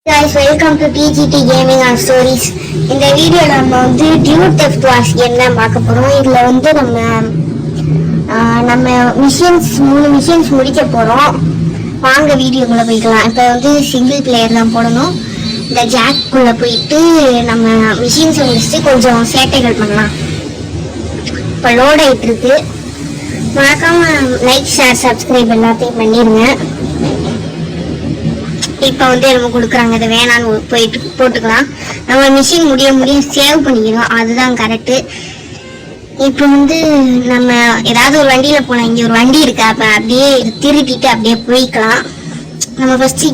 Guys, welcome to TGT Gaming and Stories. இந்த வீடியோல நம்ம வந்து டியூ தெஃப்ட் வாஷ் கேம் தான் பார்க்க போறோம். இதுல வந்து நம்ம மூணு மிஷின்ஸ் முடிக்க போறோம். வாங்க வீடியோக்குள்ள போய்க்கலாம். இப்போ வந்து சிங்கிள் பிளேயர் தான் போடணும். இந்த ஜாக் குள்ள போயிட்டு நம்ம மிஷின்ஸ் முடிச்சுட்டு கொஞ்சம் சேட்டைகள் பண்ணலாம். இப்போ லோட் ஆயிட்டு இருக்கு. மறக்காம லைக், ஷேர், சப்ஸ்கிரைப் எல்லாத்தையும் பண்ணிருங்க. இப்போ வந்து நம்ம கொடுக்குறாங்க, அதை வேணான்னு போயிட்டு போட்டுக்கலாம். நம்ம மிஷின் முடிய சேவ் பண்ணிக்கணும், அதுதான் கரெக்டு. இப்போ வந்து நம்ம ஏதாவது ஒரு வண்டியில் போகலாம். இங்கே ஒரு வண்டி இருக்கு, அப்போ அப்படியே திருட்டிட்டு அப்படியே போய்க்கலாம். நம்ம ஃபஸ்ட்டு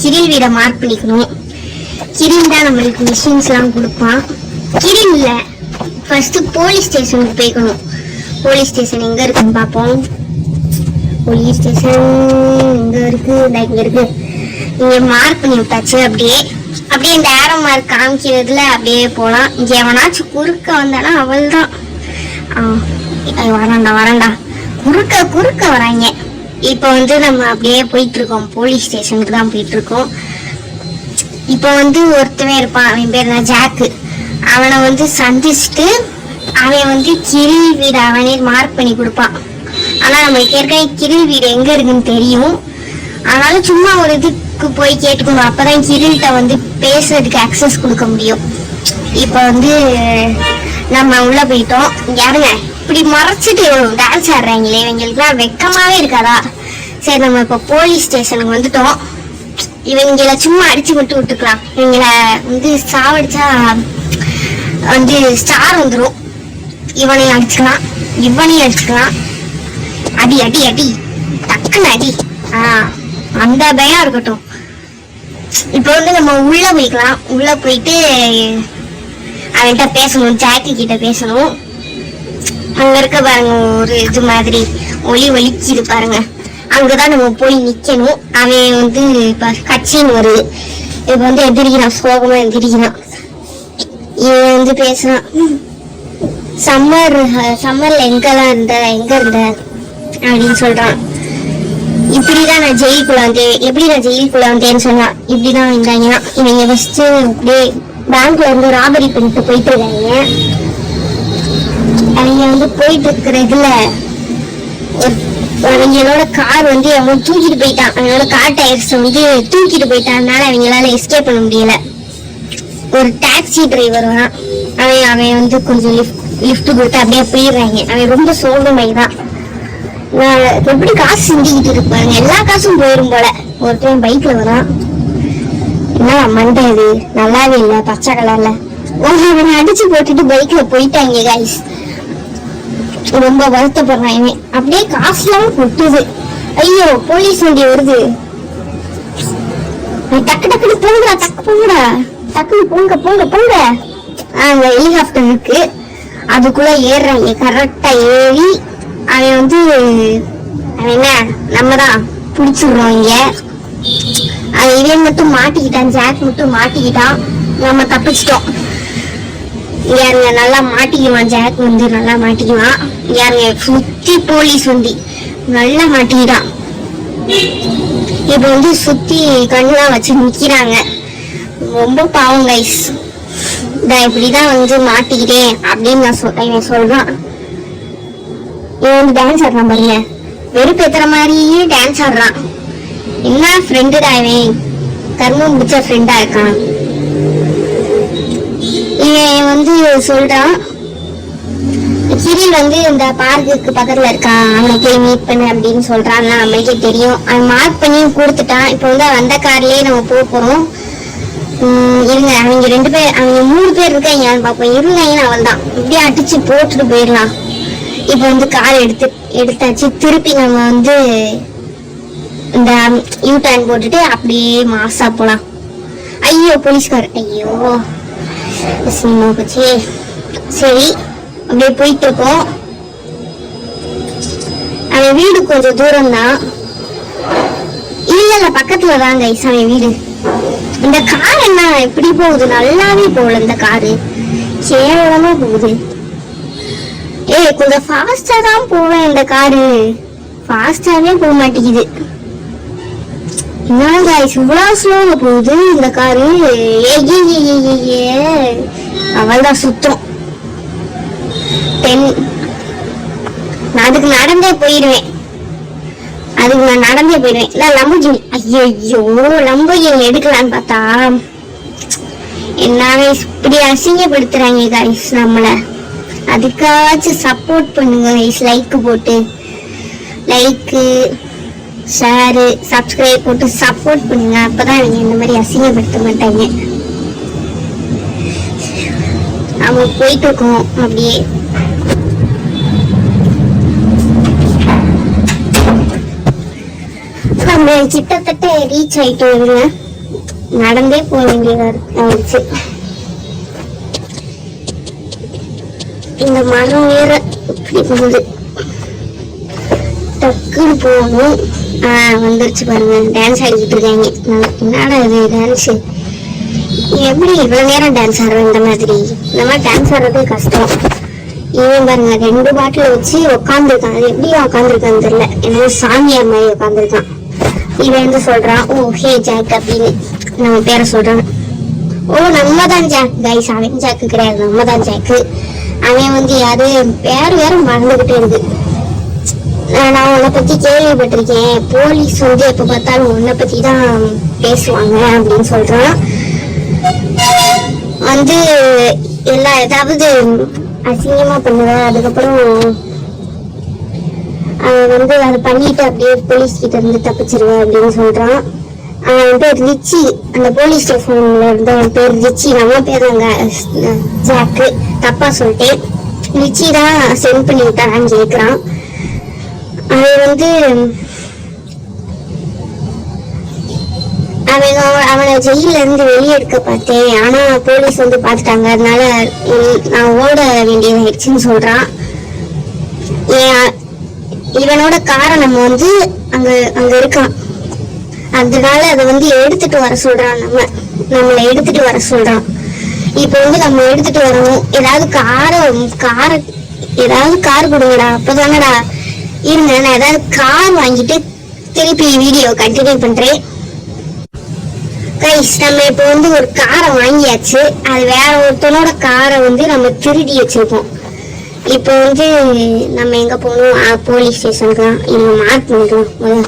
கிரில் வீடை மார்க் பண்ணிக்கணும். கிரில் தான் நம்மளுக்கு மிஷின்ஸ்லாம் கொடுப்பான். கிரில் இல்லை, ஃபஸ்ட்டு போலீஸ் ஸ்டேஷனுக்கு போய்க்கணும். போலீஸ் ஸ்டேஷன் எங்கே இருக்குன்னு பார்ப்போம். போலீஸ் ஸ்டேஷன் எங்கே இருக்குது? இங்கே இருக்கு. இங்க மார்க் பண்ணி விட்டாச்சு. அப்படியே இந்த ஏரோ மார்க் காமிக்கிறதுல அப்படியே போலாம். இங்க எவனாச்சும் குறுக்க வந்தானா அவள் தான். வராண்டா குறுக்க வராங்க. இப்ப வந்து நம்ம அப்படியே போயிட்டு இருக்கோம், போலீஸ் ஸ்டேஷனுக்கு தான் போயிட்டு இருக்கோம். இப்ப வந்து ஒருத்தவன் இருப்பான், அவன் பேர் தான் ஜாக்கு. அவனை வந்து சந்திச்சுட்டு அவன் வந்து கிரில் வீடு அவனே மார்க் பண்ணி கொடுப்பான். ஆனா நம்மளுக்கு ஏற்கனவே கிரில் வீடு எங்க இருக்குன்னு தெரியும். ஆனாலும் சும்மா ஒரு இதுக்கு போய் கேட்டுக்கணும், அப்பதான் கிரில்கிட்ட வந்து பேசுறதுக்கு அக்சஸ் கொடுக்க முடியும். இப்ப வந்து நம்ம உள்ள போயிட்டோம். யாருங்க இப்படி மறைச்சிட்டு டான்ஸ் ஆடுறாங்களே, இவங்களுக்குலாம் வெக்கமாவே இருக்காதா? சரி, நம்ம இப்ப போலீஸ் ஸ்டேஷனுக்கு வந்துட்டோம். இவங்கள சும்மா அடிச்சு மட்டும் விட்டுக்கலாம். இவங்கள வந்து சாவடிச்சா வந்து ஸ்டார் வந்துடும். இவனையும் அடிச்சுக்கலாம், இவனையும் அடிச்சுக்கலாம். அடி அடி அடி டக்குன்னு அடி. அந்த பயம் இருக்கட்டும். இப்போ வந்து நம்ம உள்ள போய்க்கலாம். உள்ள போயிட்டு அவன்கிட்ட பேசணும், ஜாக்கி கிட்ட பேசணும். அங்க இருக்க பாருங்க ஒரு இது மாதிரி ஒலிக்குது பாருங்க, அங்கதான் நம்ம போய் நிக்கணும். அவன் வந்து இப்ப கட்சின்னு வருது. இப்ப வந்து எதிரிக்கிறான், சோகமா எதிரிக்கிறான். இவன் வந்து பேசுறான், சம்மர்ல எங்க இருந்த அப்படின்னு சொல்றான். இப்படிதான் நான் ஜெயிலுக்குள்ள வந்தேன். எப்படி நான் ஜெயிலுக்குள்ள வந்தேன்னு சொன்னா, இப்படிதான் வந்தாங்க. இவங்க ஃபர்ஸ்ட் அப்படியே பேங்க்ல இருந்து ராபரி பண்ணிட்டு போயிட்டு இருக்காங்க. அவங்க வந்து போயிட்டு இருக்கிறதுல அவங்களோட கார் வந்து அவன் தூக்கிட்டு போயிட்டான். அவங்களோட கார் டயர்ஸ் வந்து தூக்கிட்டு போயிட்டான்னால அவங்களால எஸ்கேப் பண்ண முடியல. ஒரு டாக்ஸி டிரைவர் வரான். அவன் வந்து கொஞ்சம் லிஃப்ட் கொடுத்து அப்படியே போயிடுறாங்க. அவன் ரொம்ப சோகமாயிதான். எப்படி காசு சிந்திக்கிட்டு இருப்பாங்க, எல்லா காசும் போயிரும் போல. ஒருத்தன் பைக்ல வரான். என்ன மண்டை இது நல்லாவே இல்ல, பச்சை கலர்ல. அவனை அடிச்சு போட்டுட்டு பைக்ல போயிட்டாங்க கைஸ். ரொம்ப வருத்தப்படுறான் இவன். அப்படியே காசுலாம் கொட்டுது. ஐயோ, போலீஸ் வண்டி வருது. டக்குன்னு போங்கடா, டக்குன்னு போங்க. அங்க ஹெலிகாப்டர் இருக்கு, அதுக்குள்ள ஏறுறாங்க. கரெக்டா ஏறி அவன் வந்து என்ன நம்மதான் பிடிச்சிடுறோம். இங்க இவன் மட்டும் மாட்டிக்கிட்டான், ஜாக் மட்டும் மாட்டிக்கிட்டான். நம்ம தப்பிச்சிட்டோம். யாருங்க நல்லா மாட்டிக்குவான், ஜாக் வந்து நல்லா மாட்டிக்குவான். யாருங்க சுத்தி போலீஸ் வந்து நல்லா மாட்டிக்கிட்டான். இப்ப வந்து சுத்தி கண்ணுலாம் வச்சு நிக்கிறாங்க. ரொம்ப பாவம் கைஸ். இப்படிதான் வந்து மாட்டிக்கிட்டேன் அப்படின்னு நான் சொல்றான். இவன் வந்து டான்ஸ் ஆடுறான் பாருங்க, வெறுப்பேத்துற மாதிரியே டான்ஸ் ஆடுறான். என்ன ஃப்ரெண்டு தான் இவன், கர்மம் முடிச்ச ஃப்ரெண்டா இருக்கான். இவன் வந்து சொல்றான், கிரில் வந்து இந்த பார்க்குக்கு பக்கத்துல இருக்கான், அவனை போய் மீட் பண்ணு அப்படின்னு சொல்றான். நம்மளுக்கே தெரியும். அவன் மார்க் பண்ணி கொடுத்துட்டான். இப்போ வந்து அந்த கார்லயே நம்ம போறோம். இருங்க, அவங்க 3 பேர் இருக்காங்க பாப்போம். இருந்தாங்கன்னு அவன் தான் இப்படியே அடிச்சு போட்டுட்டு போயிடலாம். இப்ப வந்து கார் எடுத்தாச்சு. திருப்பி நம்ம வந்து இந்த யூ டர்ன் போட்டுட்டு அப்படியே மாசா போலாம். ஐயோ போலீஸ்கார், ஐயோ சினிமா போச்சு. சரி, அப்படியே போயிட்டு இருக்கோம். அவன் வீடு கொஞ்சம் தூரம் தான். இல்ல பக்கத்துல தான் கைஸ் அவன் வீடு. இந்த கார் என்ன எப்படி போகுது? நல்லாவே போகல இந்த காரு, கேவலமா போகுது. கொஞ்சம் ஃபாஸ்டா தான் போவேன். இந்த காரு ஃபாஸ்டாவே போக மாட்டேங்குது. என்ன गाइस இவ்வளவு ஸ்லோவா போகுது இந்த காரு. அவள்தான் சுத்தம். நான் அதுக்கு நடந்தே போயிடுவேன். நான் லம்போர்கினி ஐயோ லம்போர்கினி எடுக்கலான்னு பார்த்தா என்ன இப்படி அசிங்கப்படுத்துறாங்க गाइस நம்மள. அதுக்காச்சும் சப்போர்ட் பண்ணுங்க गाइस. லைக் போட்டு லைக் ஷேர் சப்ஸ்கிரைப் போட்டு சப்போர்ட் பண்ணுங்க. அப்பதான் நீங்க இந்த மாதிரி அசிங்கப்படுத்த மாட்டாங்க. நம்ம போயிட்டு இருக்கோம் அப்படியே. நம்ம கிட்டத்தட்ட ரீச் ஆயிட்டோம். நடந்தே போக வேண்டியதா ஆயிடுச்சு. இந்த மரம் வேற இப்படி போகுது. டக்குன்னு போகணும். வந்துருச்சு பாருங்க. டான்ஸ் ஆடிக்கிட்டு இருக்காங்க. என்னடா இது டான்ஸ்? எப்படி இவ்வளவு நேரம் டான்ஸ் ஆடுறோம்? இந்த மாதிரி டான்ஸ் ஆடுறதே கஷ்டம். இவன் பாருங்க 2 பாட்டில் வச்சு உட்காந்துருக்கான். அது எப்படி உட்காந்துருக்கான்னு தெரியல. என்ன சாமியார் மாதிரி உட்காந்துருக்கான். இவன் வந்து சொல்றான் ஓ ஹே ஜாக் அப்படின்னு நம்ம பேரை சொல்றான். ஓ நம்ம தான் ஜாக் गाइस. அவன் ஜாக்கு கிடையாது, நம்ம தான் ஜாக்கு. அவன் வந்து யாரு பேர் வேற மறந்துகிட்டே இருக்கு. நான் உன்னை பத்தி கேள்விப்பட்டிருக்கேன். போலீஸ் வந்து எப்ப பார்த்தாலும் உன்னை பத்தி தான் பேசுவாங்க அப்படின்னு சொல்றான். வந்து எல்லா ஏதாவது அசிங்கமா பண்ணுவ, அதுக்கப்புறம் வந்து அதை பண்ணிட்டு அப்படியே போலீஸ் கிட்ட இருந்து தப்பிச்சிருவேன் அப்படின்னு சொல்றான். அவன் பேர் ரிச்சி. அந்த போலீஸ் ஸ்டேஷன்ல இருந்த பேர் ரிச்சி. நம்ம பேர் அங்க ஜாக்கு. தப்பா சொல்லிட்டேன். ரிச்சி தான் சென்ட் பண்ணி விட்டாரான்னு கேட்கிறான். அது வந்து அவனை ஜெயில இருந்து வெளியே எடுக்க பார்த்தேன். ஆனா போலீஸ் வந்து பாத்துட்டாங்க. அதனால நான் ஓட வேண்டியதாயிடுச்சுன்னு சொல்றான். இவனோட காரணம் வந்து அங்க அங்க இருக்கான். அதனால அதை வந்து எடுத்துட்டு வர சொல்றான். நம்மளை எடுத்துட்டு வர சொல்றான். இப்ப வந்து நம்ம எடுத்துட்டு வரணும். ஏதாவது கார் கொடுங்கடா. அப்பதானடா இருங்க நான் ஏதாவது கார் வாங்கிட்டு திருப்பி வீடியோ கண்டினியூ பண்றேன். गाइस நம்ம இப்போ வந்து ஒரு காரை வாங்கியாச்சு. அது வேற ஒருத்தனோட காரை வந்து நம்ம திருடி வச்சிருக்கோம். இப்போ வந்து நம்ம எங்க போகணும்? போலீஸ் ஸ்டேஷனுக்கு தான். இவங்க மார்க் பண்ணிக்கலாம்.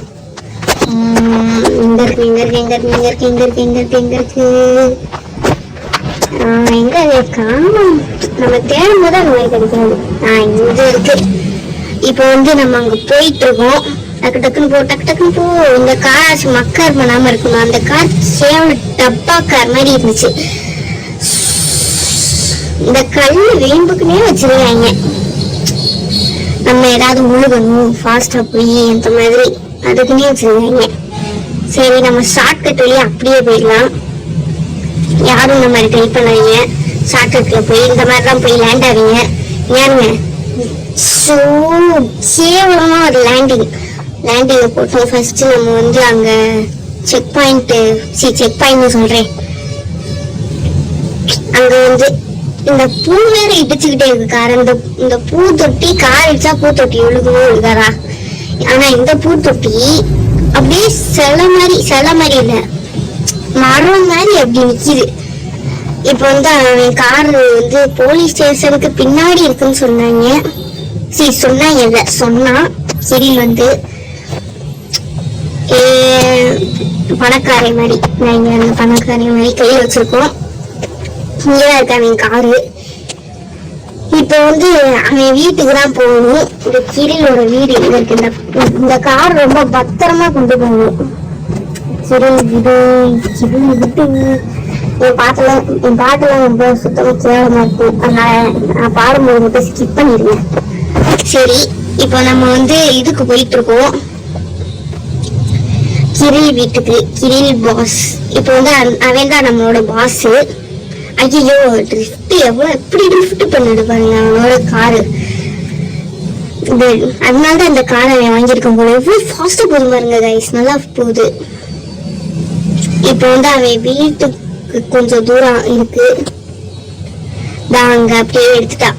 எங்க காணும். நம்ம தேடும் போது அந்த மாதிரி கிடைக்காது. இங்க இருக்கு. இப்போ வந்து நம்ம அங்க போயிட்டு இருக்கோம். டக்குன்னு போ. இந்த கார் மக்கர் பண்ணாம இருக்கணும். அந்த கார் சேவல் டப்பா கார் மாதிரி இருந்துச்சு. இந்த கல்லு வேம்புக்குன்னே வச்சிருக்காங்க. நம்ம ஏதாவது முழுகணும் ஃபாஸ்டா போய் அந்த மாதிரி அதுக்குன்னே வச்சிருக்காங்க. சரி நம்ம ஷார்ட் கட் வழியா அப்படியே போயிடலாம். யாரும் இந்த மாதிரி ட்ரை பண்ணாங்க. ஷார்ட் கட்ல போய் இந்த மாதிரிதான் போய் லேண்ட் ஆவீங்க. ஏங்க கேவலமா ஒரு லேண்டிங் போட்டோம். ஃபர்ஸ்ட் நம்ம வந்து அங்க செக் பாயிண்ட் சொல்றேன். அங்க வந்து இந்த பூ வேற இடிச்சுக்கிட்டே இருக்கு கார். இந்த பூ தொட்டி கார் இடிச்சா பூ தொட்டி விழுகாரா? ஆனா இந்த பூ தொட்டி அப்படியே சில மாதிரி இல்ல, மரம் மாதிரி அப்படி நிக்குது. இப்ப வந்து அவன் கார் வந்து போலீஸ் ஸ்டேஷனுக்கு பின்னாடி இருக்குன்னு சொன்னாங்க. சொன்னான் சிறில் வந்து பணக்காரை மாதிரி. நாங்க அந்த பணக்காரை மாதிரி கையில வச்சிருக்கோம். இங்கதான் இருக்க அவன் காரு. இப்ப வந்து அவன் வீட்டுக்கு தான் போகணும். இந்த கிரிலோட வீடு இங்க இருக்கு. இந்த கார் ரொம்ப பத்திரமா கொண்டு போகணும். என் பாட்டெல்லாம் ரொம்ப சுத்தமா கேவலமா இருக்கும். அதனால நான் பாடும்போது மட்டும் ஸ்கிப் பண்ணிருக்கேன். சரி இப்போ நம்ம வந்து இதுக்கு போயிட்டு இருக்கோம், கிரில் வீட்டுக்கு. Grill boss. இப்போ வந்து அவன் தான் நம்மளோட பாஸ். ஐயோ ட்ரிஃப்ட் எப்படி ட்ரிஃப்ட் பண்ணிட்டு பாருங்க அவனோட காரு. அதனாலதான் இந்த காரை அவன் வாங்கியிருக்கான் போல. எவ்வளவு ஃபாஸ்டா போகுது பாருங்க கைஸ், நல்லா போகுது. இப்போ வந்து அவன் வீட்டுக்கு கொஞ்சம் தூரம் இருக்கு. அங்க அப்படியே எடுத்துட்டான்.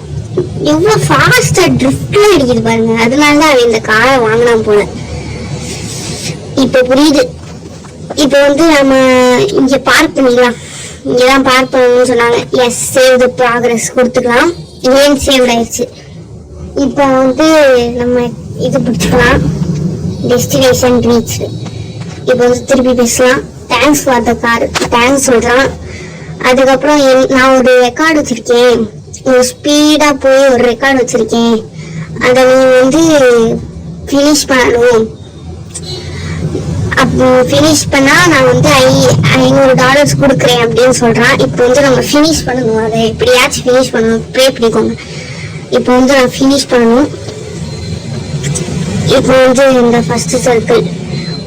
எவ்வளவு ஃபாஸ்டா ட்ரிஃப்ட்ல அடிக்குது பாருங்க. அதனாலதான் அவன் இந்த காரை வாங்கினான் போல. இப்ப புரியுது இப்போ வந்து நம்ம இங்க பார்க் பண்ணிக்கலாம். இங்கதான் பார்க் பண்ணணும்னு சொன்னாங்க. எஸ் சேவ் தி ப்ராக்ரஸ் கொடுத்துக்கலாம். ஏன் சேவ் ஆயிடுச்சு. இப்போ வந்து நம்ம இது பிடிச்சிக்கலாம். Destination reach. இப்போ வந்து திருப்பி பேசலாம். Thanks for the car. Thanks சொல்றான். அதுக்கப்புறம் நான் ஒரு ரெக்கார்டு வச்சிருக்கேன். ஒரு ஸ்பீடா போய் ஒரு ரெக்கார்டு வச்சிருக்கேன். அதை நீ வந்து ஃபினிஷ் பண்ணணும். அப்போ ஃபினிஷ் பண்ணா நான் வந்து $500 கொடுக்குறேன் அப்படின்னு சொல்றான். இப்போ வந்து நம்ம ஃபினிஷ் பண்ணணும். அதை எப்படியாச்சும் ஃபினிஷ் பண்ணணும். ப்ரே பண்ணிக்கோங்க. இப்போ வந்து நான் ஃபினிஷ் பண்ணணும். இப்போ வந்து இந்த ஃபர்ஸ்ட் சர்க்கிள்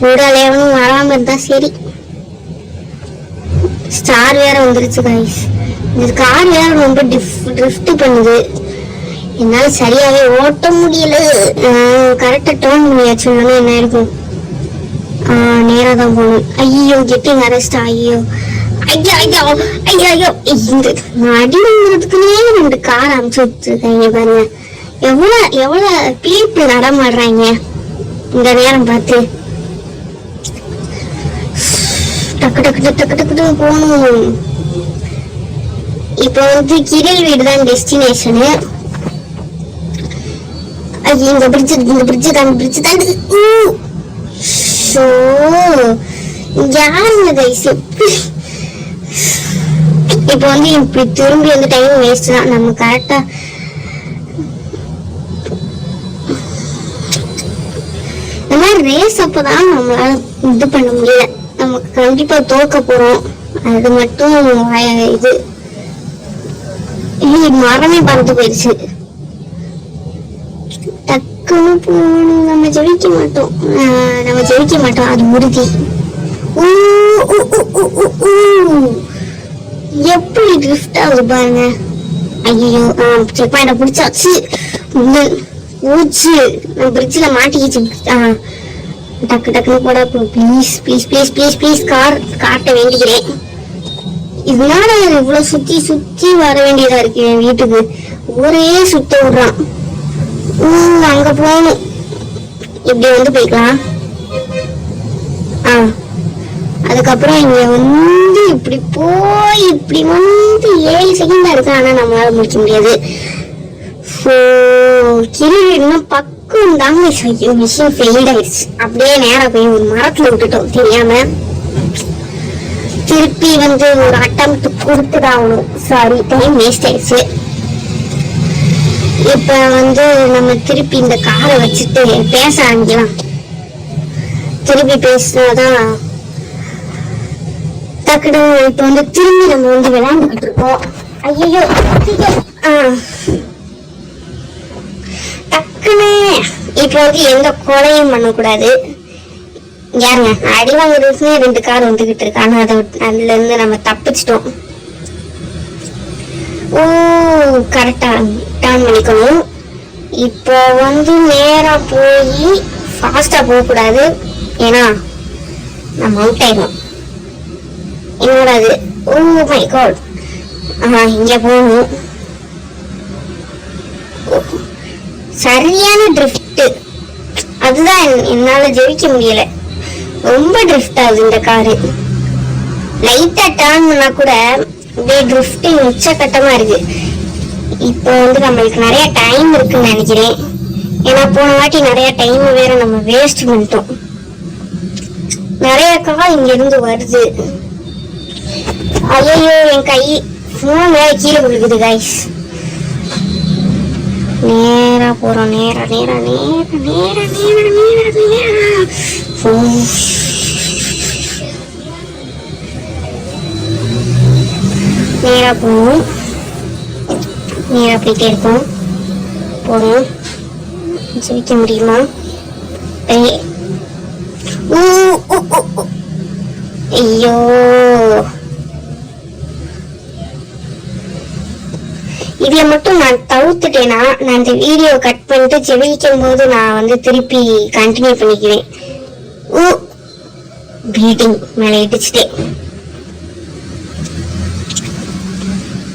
ஒரு அளவும் வராம இருந்தா சரி. ஸ்டார் வேற வந்துருச்சு கைஸ். இந்த கார் வேற ரொம்ப ட்ரிஃப்ட் பண்ணுது. என்னால சரியாவே ஓட்ட முடியல. கரெக்டா டர்ன் பண்ணியாச்சு. என்ன இருக்கும்? நேரா தான் போகணும். ஐயோ கெட்டிங் அரெஸ்ட். ஐயோ ஐயோ ஐயோ ஐயோ ஐயோ. இந்த அடிங்கிறதுக்குன்னே 2 கார் அமுச்சு வச்சிருக்காங்க பாருங்க. எவ்வளவு பீப்புள் நடமாடுறாங்க இந்த நேரம் பார்த்து. டக்கு டக்கு டக்கு டக்கு போகணும். இப்போ வந்து கிரில் வீடு தான் டெஸ்டினேஷனு. இந்த பிரிட்ஜ் தான். யாருங்க கைஸ்? இப்போ வந்து இப்படி திரும்பி வந்து டைம் வேஸ்ட் தான். நம்ம கரெக்டா இந்த மாதிரி ரேஸ் அப்பதான் நம்மளால இது பண்ண முடியல. நமக்கு கண்டிப்பா தோக்க போறோம். அது மட்டும் இது மரமே பறந்து போயிடுச்சு. டக்குன்னு போகணும். நம்ம ஜெயிக்க மாட்டோம். அது உறுதி. எப்படி ட்ரிஃப்ட் ஆகுது பாருங்க. ஐயோ செக் பாயிண்ட பிடிச்சாச்சு. பிரிட்ஜ்ல மாட்டிக்கிச்சு. டக்கு டக்குன்னு போட. Please please please please please காட்ட வேண்டிக்கிறேன். இதனால இவ்வளவு சுத்தி வர வேண்டியதா இருக்கு. என் வீட்டுக்கு ஒரே சுத்த விடுறான். அங்க போகணும். இப்படி வந்து போய்க்கலாம். அதுக்கப்புறம் இங்க வந்து இப்படி போய் இப்படி வந்து 7 செகண்ட் இருக்கு. ஆனா நம்மளால முடிக்க முடியாது. இன்னும் பக்கம் தாங்க. மிஷின் ஃபெயில் ஆயிடுச்சு. அப்படியே நேரா போய் ஒரு மரத்துல விட்டுட்டோம் தெரியாம. திருப்பி வந்து ஒரு அட்டெம்ப்ட் கொடுத்துதான் ஆகணும். சாரி, டைம் வேஸ்ட் ஆயிடுச்சு. இப்ப வந்து நம்ம திருப்பி இந்த காரை வச்சுட்டு பேச ஆரம்பிக்கலாம். திருப்பி பேசினாதான் டக்குனு. இப்ப வந்து திரும்பி நம்ம வந்து விளையாண்டுகிட்டு இருக்கோம். ஐயோ டக்குனு இப்ப வந்து எந்த கொலையும் பண்ணக்கூடாது. யாருங்க அடி வாங்குறதுக்குமே 2 கார் வந்துகிட்டு இருக்கு. ஆனா அதுல இருந்து நம்ம தப்பிச்சிட்டோம். கரெக்டா டர்ன் பண்ணிக்கணும். இப்போ வந்து நேரா போய் ஃபாஸ்டா போக கூடாது. ஏன்னா நம்ம அவுட் ஆயிடும். என்னோடது. Oh my God. இங்க போகணும். சரியான ட்ரிஃப்ட். அதுதான் என்னால ஜெயிக்க முடியல. ரொம்ப ட்ரிஃப்ட் ஆகுது இந்த காரு. லைட்டா டர்ன் பண்ணா கூட அப்படியே ட்ரிஃப்டிங் உச்சக்கட்டமா இருக்கு. இப்போ வந்து நம்மளுக்கு நிறைய டைம் இருக்குன்னு நினைக்கிறேன். ஏன்னா போன வாட்டி நிறைய டைம் வேற நம்ம வேஸ்ட் பண்ணிட்டோம். நிறைய கார் இங்க இருந்து வருது. ஐயோ என் கை போன் வேற கீழே விழுகுது கைஸ். நேரா போறோம். நேரா போவோம். நேரா போயிட்டே இருக்கோம். போறோம். ஜெயிக்க முடியுமா? ஐயோ இதுல மட்டும் நான் தவிர்த்துட்டேன்னா நான் இந்த வீடியோ கட் பண்ணிட்டு ஜெயிக்கும் போது நான் வந்து திருப்பி கண்டினியூ பண்ணிக்குவேன். பீடிங் மேல இடிச்சுட்டேன்.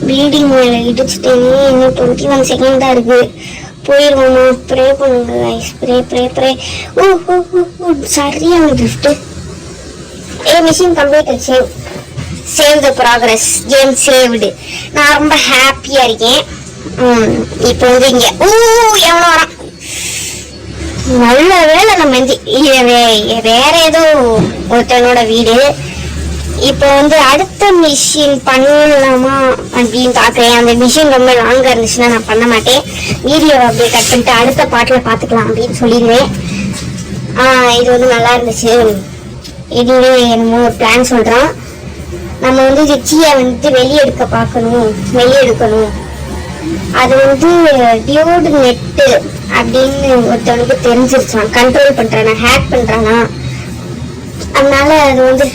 பீடிங் மேல இடிச்சுட்டேன். இன்னும் 21 செகண்ட் தான் இருக்கு. போயிருவோமா? ப்ரே பண்ணுங்க கைஸ். Pray pray pray. சரியான drift. Mission completed. Save the progress, game saved. நான் ரொம்ப ஹாப்பியா இருக்கேன். இப்போ வந்து இங்க எவ்வளோ வரான். நல்ல வேலை நம்ம வேற ஏதோ ஒருத்தனோட வீடு. இப்போ வந்து அடுத்த மிஷின் பண்ணலாமா அப்படின்னு பாக்குறேன். அந்த மிஷின் ரொம்ப லாங்கா இருந்துச்சுன்னா நான் பண்ண மாட்டேன். வீடியோ அப்படியே கட் பண்ணிட்டு அடுத்த பாட்டுல பாத்துக்கலாம் அப்படின்னு சொல்லிடுவேன். இது வந்து நல்லா இருந்துச்சு. இதுவே என்னமோ ஒரு பிளான் சொல்றான். நம்ம வந்து ரிச்சியை வந்து வெளியெடுக்கணும். அது வந்து டியூட் நெட்டு அப்படின்னு ஒருத்தவனுக்கு தெரிஞ்சிருச்சான். கண்ட்ரோல் பண்றானா, ஹேக் பண்றானா. அதனால அது வந்து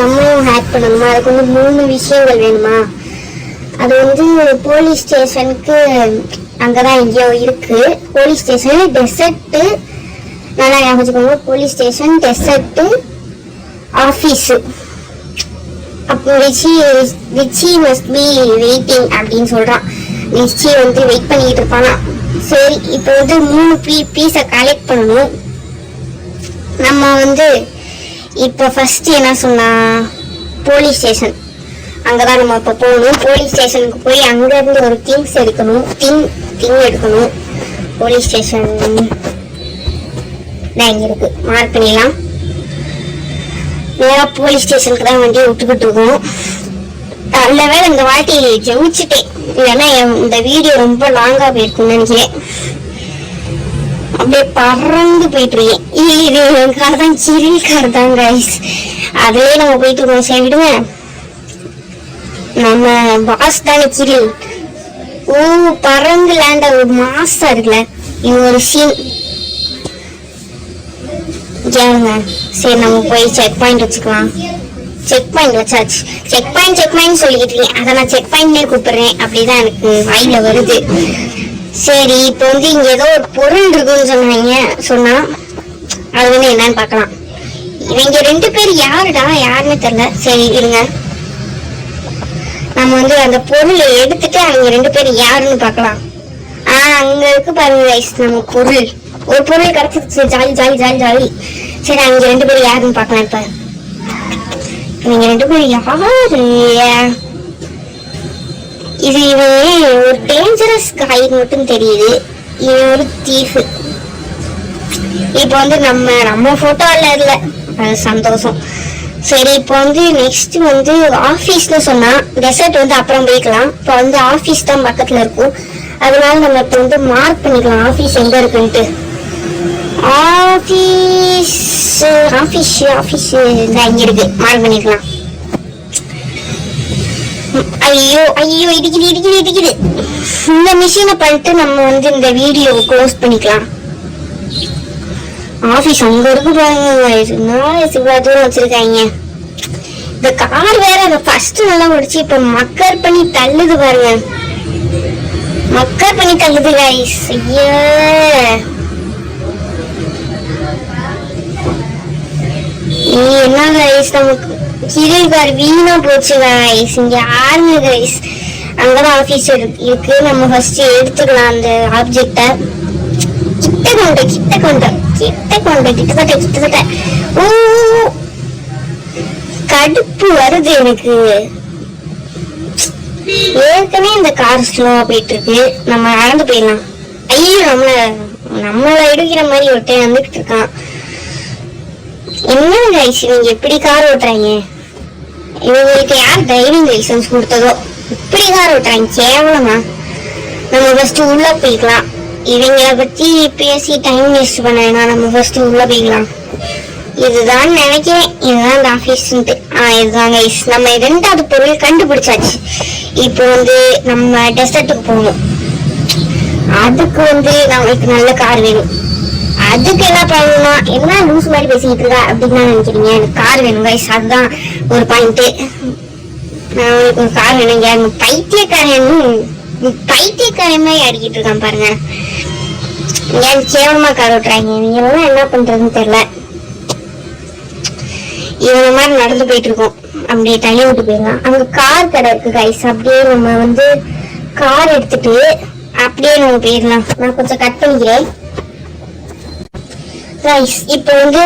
நம்மளும் ஹேக் பண்ணணுமா. அதுக்கு வந்து 3 விஷயங்கள் வேணுமா. அது வந்து போலீஸ் ஸ்டேஷனுக்கு அங்கதான் எங்கேயோ இருக்கு. போலீஸ் ஸ்டேஷன் டெசர்ட், நல்லா ஞாபகம். போலீஸ் ஸ்டேஷன் டெசர்ட் ஆபீஸ். அப்போ ரிச்சி மஸ்ட் பி வெயிட்டிங் அப்படின்னு சொல்றான். ரிச்சி வந்து வெயிட் பண்ணிட்டு இருப்பானா. சரி, இப்போ வந்து 3 பீஸை கலெக்ட் பண்ணணும். நம்ம வந்து இப்போ ஃபர்ஸ்ட் என்ன சொன்னா, போலீஸ் ஸ்டேஷன் அங்கதான் நம்ம இப்போ போகணும். போலீஸ் ஸ்டேஷனுக்கு போய் அங்க இருந்து ஒரு திங்ஸ் எடுக்கணும். எடுக்கணும். போலீஸ் ஸ்டேஷன் இங்க இருக்கு, மார்க் பண்ணிடலாம். நேரா போலீஸ் ஸ்டேஷனுக்கு தான் வண்டியை விட்டுக்கிட்டு இருக்கோம். நல்ல வேலை இந்த வாட்டி ஜெயிச்சுட்டேன். இல்லைன்னா இந்த வீடியோ ரொம்ப லாங்கா போயிருக்குன்னு நினைக்கிறேன். அப்படியே பறந்து போயிட்டு இருக்கேன். இது கார் தான், சிறில் கார் தான் கைஸ். அதுலயே நம்ம போயிட்டு இருக்கோம். சரி விடுங்க, நம்ம பாஸ் தானே சிறில். பறந்து லேண்ட் ஒரு மாசா இருக்குல்ல. இது ஒரு சீன் கேளுங்க. சரி, நம்ம போய் செக் பாயிண்ட் வச்சுக்கலாம். செக் பாயிண்ட் வச்சாச்சு. செக் பாயிண்ட் சொல்லிக்கிட்டு இருக்கேன். அதை நான் செக் பாயிண்ட்னே கூப்பிடுறேன். அப்படிதான் எனக்கு வாயில வருது. சரி, இப்போ வந்து இங்க ஏதோ ஒரு பொருள் இருக்குன்னு சொன்னா அது வந்து என்னன்னு பாக்கலாம். இவங்க 2 பேர் யாருன்னு தெரியல. சரி இருங்க, நம்ம வந்து அந்த பொருளை எடுத்துட்டு அவங்க 2 பேர் யாருன்னு பாக்கலாம். அங்க இருக்கு பாருங்க. நம்ம ஒரு பொருள் கிடைச்சிருச்சு. ஜாலி. சரி, அவங்க 2 பேர் யாருன்னு பாக்கலாம். இப்ப இவங்க 2 பேர் யாரு? இது இவன் ஒரு டேஞ்சரஸ் காய் மட்டும் தெரியுது. இவன் ஒரு தீஃப். இப்போ வந்து நம்ம போட்டோல இல்ல, அது சந்தோஷம். சரி, இப்போ வந்து நெக்ஸ்ட் வந்து ஆபீஸ்ல சொன்னா டெசர்ட் வந்து அப்புறம் போய்க்கலாம். இப்போ வந்து ஆபீஸ் தான் பக்கத்துல இருக்கும். அதனால நம்ம இப்போ வந்து மார்க் பண்ணிக்கலாம் ஆபீஸ் எங்க இருக்குன்ட்டு. ஆபீஸ் இங்க இருக்கு, மார்க் பண்ணிக்கலாம். ஐயோ இடிக்குது. இந்த மிஷினை பண்ணிட்டு நம்ம வந்து இந்த வீடியோ க்ளோஸ் பண்ணிக்கலாம். ஆபீஸ் அங்க இருக்கு பாருங்க. இவ்வளவு தூரம் வச்சிருக்காங்க. இந்த கார் வேற ஃபர்ஸ்ட் நல்லா ஓடிச்சு. இப்ப மக்கர் பண்ணி தள்ளுது பாருங்க. கைஸ். ஐயோ, என்ன கைஸ், நமக்கு கிரிகார் வீணா போச்சு கைஸ். இங்க யாருங்க கைஸ்? அங்கதான் ஆபீஸ் இருக்கு. நம்ம ஃபர்ஸ்ட் எடுத்துக்கலாம் அந்த ஆப்ஜெக்ட. கிட்டத்தட்ட கடுப்பு வருது எனக்கு. ஏற்கனவே இந்த கார் ஸ்லோவா போயிட்டு இருக்கு. நம்ம நடந்து போயிடலாம். ஐயோ, நம்மள எடுக்கிற மாதிரி ஒருத்தன் வந்துகிட்டு இருக்கான். என்ன கைஸ், இவங்க எப்படி கார் ஓட்டுறாங்க? இவங்களுக்கு யார் டிரைவிங் லைசன்ஸ் கொடுத்ததோ இப்படி கார் ஓட்டுறாங்க, கேவலமா. நம்ம ஃபர்ஸ்ட் உள்ள போய்க்கலாம். இவங்கள பத்தி பேசி டைம் வேஸ்ட் பண்ண வேணாம். நம்ம ஃபர்ஸ்ட் உள்ள போய்க்கலாம். இதுதான் நினைக்கிறேன். இதுதான் இந்த ஆபீஸ். இதுதான் கைஸ். நம்ம 2வது பொருள் கண்டுபிடிச்சாச்சு. இப்போ வந்து நம்ம டெசர்ட்டுக்கு போகணும். அதுக்கு வந்து நம்மளுக்கு நல்ல கார் வேணும். அதுக்கு என்ன பண்ணணும்னா, என்ன லூஸ் மாதிரி பேசிக்கிட்டு இருக்கா அப்படின்னு தான் நினைக்கிறீங்க. எனக்கு கார் வேணும் கைஸ். அதுதான் ஒரு பாயிண்ட். ஒரு கார் வேணும். பைத்தியக்காரன் மாதிரி அடிக்கிட்டு இருக்கான் பாருங்க. ஏன் கேவலமா கார் ஓட்டுறாங்க. நீங்க என்ன பண்றதுன்னு தெரியல. இவங்க மாதிரி நடந்து போயிட்டு இருக்கோம். அப்படியே தள்ளி விட்டு போயிடலாம். அங்க கார் கடை இருக்கு கைஸ். அப்படியே நம்ம வந்து கார் எடுத்துட்டு அப்படியே நம்ம போயிடலாம். நான் கொஞ்சம் கட் பண்ணிக்கிறேன். ரைஸ் இப்போ வந்து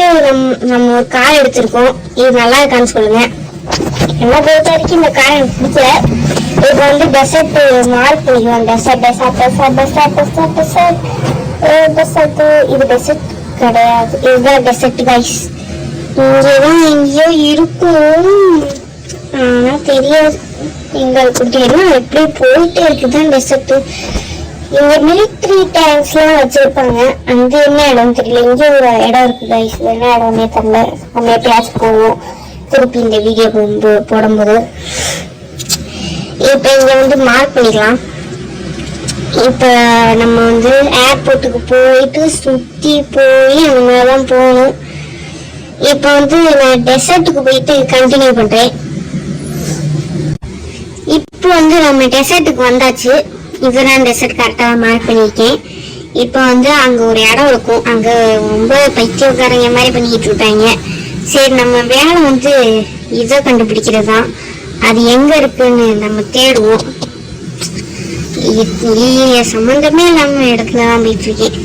நம்ம ஒரு கார் எடுத்திருக்கோம். இது நல்லா இருக்கான்னு சொல்லுங்க. என்ன பொறுத்த வரைக்கும் இந்த கார் எனக்கு பிடிக்கல. இப்போ வந்து டெசர்ட் மார்க் பண்ணிக்கலாம். டெசர்ட் இது டெசர்ட் கிடையாது, இதுதான் டெசர்ட் கைஸ். இங்கேதான் எங்கேயோ இருக்கும் ஆனா தெரியாது எங்க இருக்குன்னா. எப்படி போயிட்டே இருக்குதான் டெசர்ட். இங்க மிலிட்ரி டேங்க்ஸ் எல்லாம் வச்சிருப்பாங்க. அங்க என்ன இடம் தெரியல. இங்க ஒரு இடம் இருக்கு கைஸ், என்ன இடம்னே தெரியல. நம்ம எப்பயாச்சும் போவோம் திருப்பி இந்த வீடியோ போடும்போது. இப்ப இங்க வந்து மார்க் பண்ணிக்கலாம். இப்ப நம்ம வந்து ஏர்போர்ட்டுக்கு போயிட்டு சுத்தி போய் அந்த மாதிரிதான் போகணும். இப்ப வந்து நான் டெசர்ட்டுக்கு போயிட்டு கண்டினியூ பண்றேன். இப்போ வந்து நம்ம டெசர்ட்டுக்கு வந்தாச்சு. இதுதான் டெசர்ட் கரெக்டா மார்க் பண்ணிருக்கேன். இப்போ வந்து அங்க ஒரு இடம் இருக்கும். அங்க ரொம்ப பைத்தியக்காரங்க மாதிரி பண்ணிட்டு இருப்பாங்க. சரி நம்ம வேலை வந்து இதை கண்டுபிடிக்கிறது தான். அது எங்க இருக்குன்னு நம்ம தேடுவோம். சம்பந்தமே இல்லாம இடத்துல தான் போயிட்டு இருக்கேன்.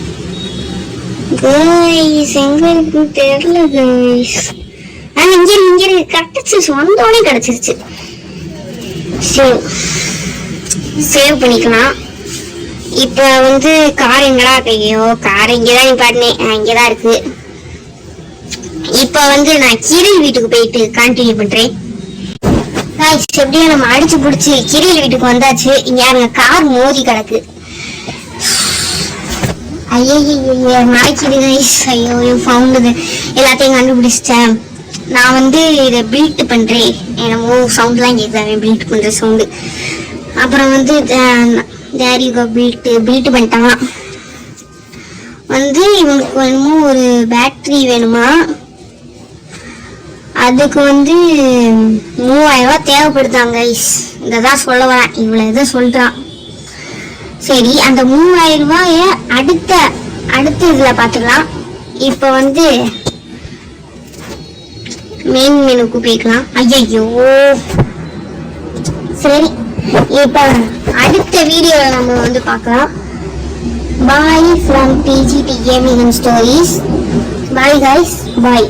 எங்க இருக்குன்னு தெரியல கைஸ். இங்க கிடைச்சிருச்சு, வந்தோடனே கிடைச்சிருச்சு. சேவ் பண்ணிக்கலாம். இப்ப வந்து கார் எங்கடா கையோ, கார் இங்கதான் நிப்பாட்டினேன், இங்கதான் இருக்கு. இப்ப வந்து நான் கிரில் வீட்டுக்கு போயிட்டு கண்டினியூ பண்றேன். எப்படியோ நம்ம அடிச்சு புடிச்சு கிரில் வீட்டுக்கு வந்தாச்சு. இங்க யாருங்க கார் மோதி கிடக்கு. ஐயோ மறைக்குது கைஸ். ஐயோ ஃபவுண்டு எல்லாத்தையும் கண்டுபிடிச்சிட்டேன். நான் வந்து இதை பில்ட் பண்றேன். என்னமோ சவுண்ட்லாம் கேட்குறாங்க, பில்ட் பண்ற சவுண்டு. அப்புறம் வந்து பில்ட் பண்ணிட்டான். வந்து இவனுக்கு என்னமோ ஒரு பேட்டரி வேணுமா, அதுக்கு வந்து 3000 ரூபாய் தேவைப்படுத்தாங்க கைஸ். இதான் சொல்ல வரேன், இவ்வளவு இதை சொல்றான். சரி அந்த 3000 ரூபாய அடுத்த இதுல பாத்துக்கலாம். இப்ப வந்து மெயின் மெனுக்கு போய்க்கலாம். ஐயோ சரி, இப்ப அடுத்த வீடியோல நம்ம வந்து பார்க்கலாம். Bye from PGT Gaming and Stories. Bye guys, bye.